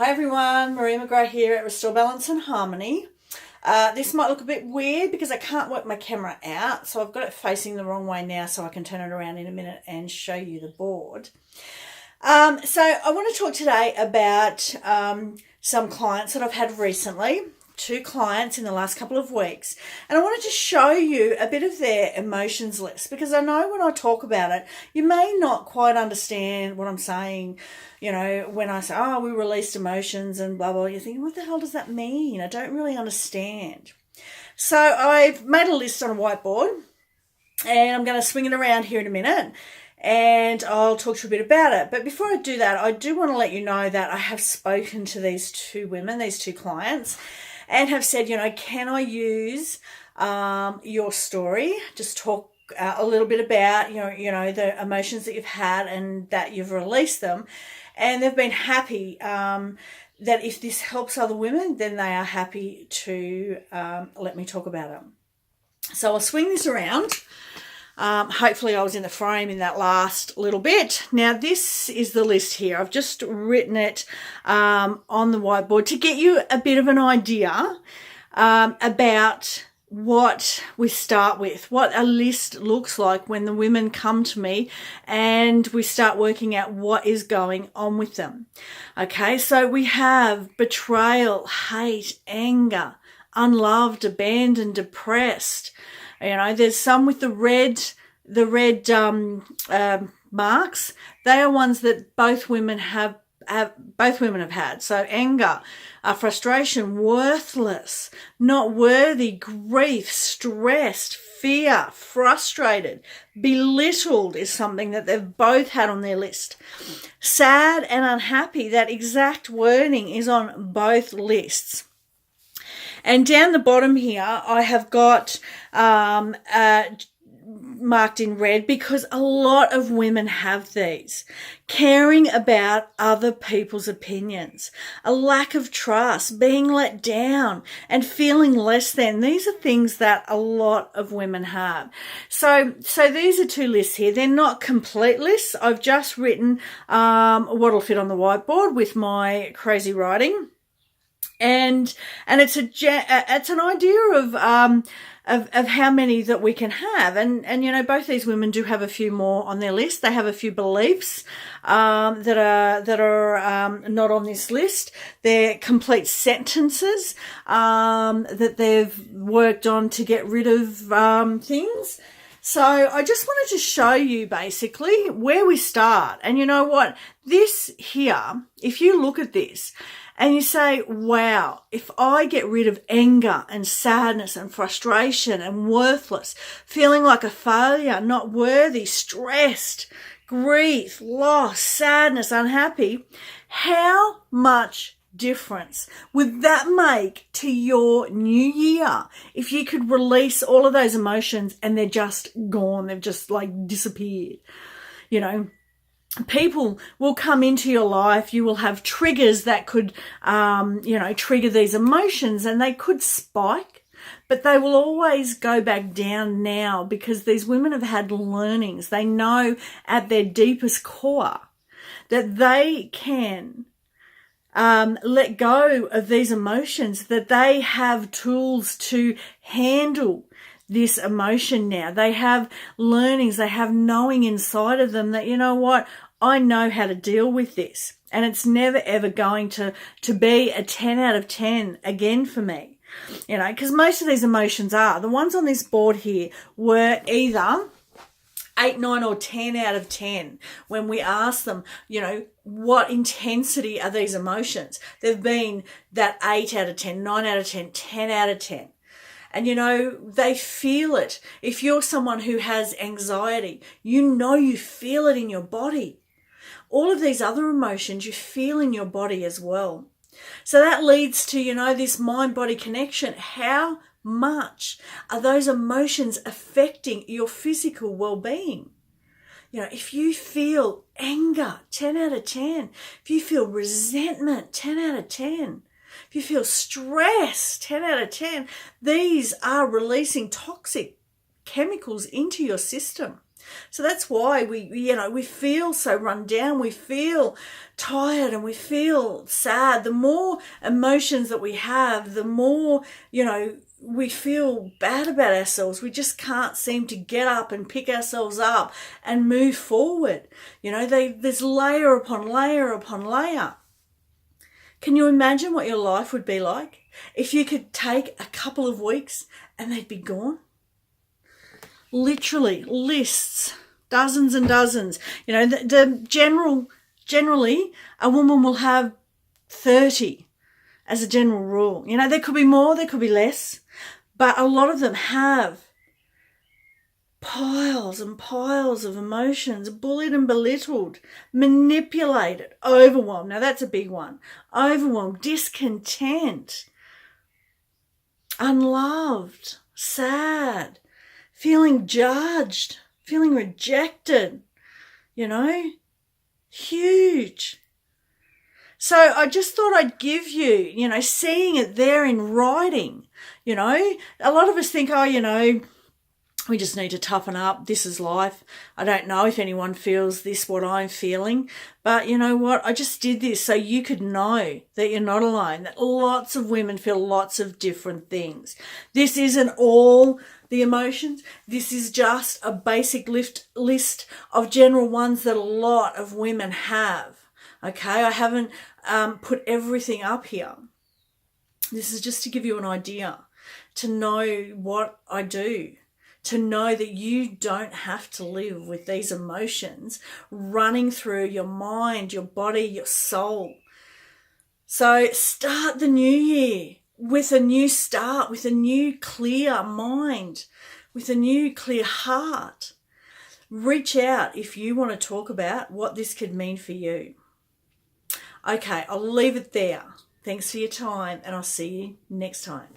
Hi everyone, Marie McGrath here at Restore Balance and Harmony. This might look a bit weird because I can't work my camera out, so I've got it facing the wrong way now so I can turn it around in a minute and show you the board. So I want to talk today about some clients that I've had recently. 2 clients in the last couple of weeks, and I wanted to show you a bit of their emotions list, because I know when I talk about it you may not quite understand what I'm saying. You know, when I say, oh, we released emotions and blah blah, you're thinking, what the hell does that mean? I don't really understand. So I've made a list on a whiteboard and I'm going to swing it around here in a minute and I'll talk to you a bit about it. But before I do that, I do want to let you know that I have spoken to these 2 women, these 2 clients, and have said, you know, can I use your story? Just talk a little bit about, you know, the emotions that you've had and that you've released them. And they've been happy that if this helps other women, then they are happy to let me talk about it. So I'll swing this around. Hopefully I was in the frame in that last little bit. Now this is the list here. I've just written it on the whiteboard to get you a bit of an idea about what we start with, what a list looks like when the women come to me and we start working out what is going on with them. Okay, so we have betrayal, hate, anger, unloved, abandoned, depressed. You know, there's some with the red marks. They are ones that both women have had. So anger, frustration, worthless, not worthy, grief, stressed, fear, frustrated, belittled is something that they've both had on their list. Sad and unhappy, that exact wording is on both lists. And down the bottom here, I have got marked in red because a lot of women have these. Caring about other people's opinions, a lack of trust, being let down, and feeling less than. These are things that a lot of women have. So these are 2 lists here. They're not complete lists. I've just written what'll fit on the whiteboard with my crazy writing. And it's an idea of how many that we can have, and you know, both these women do have a few more on their list. They have a few beliefs that are not on this list. They're complete sentences that they've worked on to get rid of things. So I just wanted to show you basically where we start. And you know what? This here, if you look at this, and you say, wow, if I get rid of anger and sadness and frustration and worthless, feeling like a failure, not worthy, stressed, grief, loss, sadness, unhappy, how much difference would that make to your new year if you could release all of those emotions and they're just gone, they've just like disappeared? You know, people will come into your life. You will have triggers that could, trigger these emotions, and they could spike, but they will always go back down now because these women have had learnings. They know at their deepest core that they can let go of these emotions, that they have tools to handle this emotion now. They have learnings, they have knowing inside of them that, you know what, I know how to deal with this, and it's never ever going to be a 10 out of 10 again for me. You know, because most of these emotions are, the ones on this board here were either 8, 9 or 10 out of 10 when we ask them, you know, what intensity are these emotions? They've been that 8 out of 10, 9 out of 10, 10 out of 10. And, you know, they feel it. If you're someone who has anxiety, you know you feel it in your body. All of these other emotions you feel in your body as well. So that leads to, you know, this mind-body connection. How much are those emotions affecting your physical well-being? You know, if you feel anger, 10 out of 10. If you feel resentment, 10 out of 10. If you feel stress, 10 out of 10. These are releasing toxic chemicals into your system. So that's why we feel so run down, we feel tired, and we feel sad. The more emotions that we have, the more, we feel bad about ourselves. We just can't seem to get up and pick ourselves up and move forward. There's layer upon layer upon layer. Can you imagine what your life would be like if you could take a couple of weeks and they'd be gone? Literally, lists, dozens and dozens. Generally, a woman will have 30 as a general rule. There could be more, there could be less, but a lot of them have piles and piles of emotions, bullied and belittled, manipulated, overwhelmed. Now that's a big one. Overwhelmed, discontent, unloved, sad, feeling judged, feeling rejected, huge. So I just thought I'd give you, seeing it there in writing, a lot of us think, we just need to toughen up. This is life. I don't know if anyone feels this, what I'm feeling. But you know what? I just did this so you could know that you're not alone, that lots of women feel lots of different things. This isn't all the emotions. This is just a basic list of general ones that a lot of women have. Okay? I haven't put everything up here. This is just to give you an idea, to know what I do. To know that you don't have to live with these emotions running through your mind, your body, your soul. So start the new year with a new start, with a new clear mind, with a new clear heart. Reach out if you want to talk about what this could mean for you. Okay, I'll leave it there. Thanks for your time, and I'll see you next time.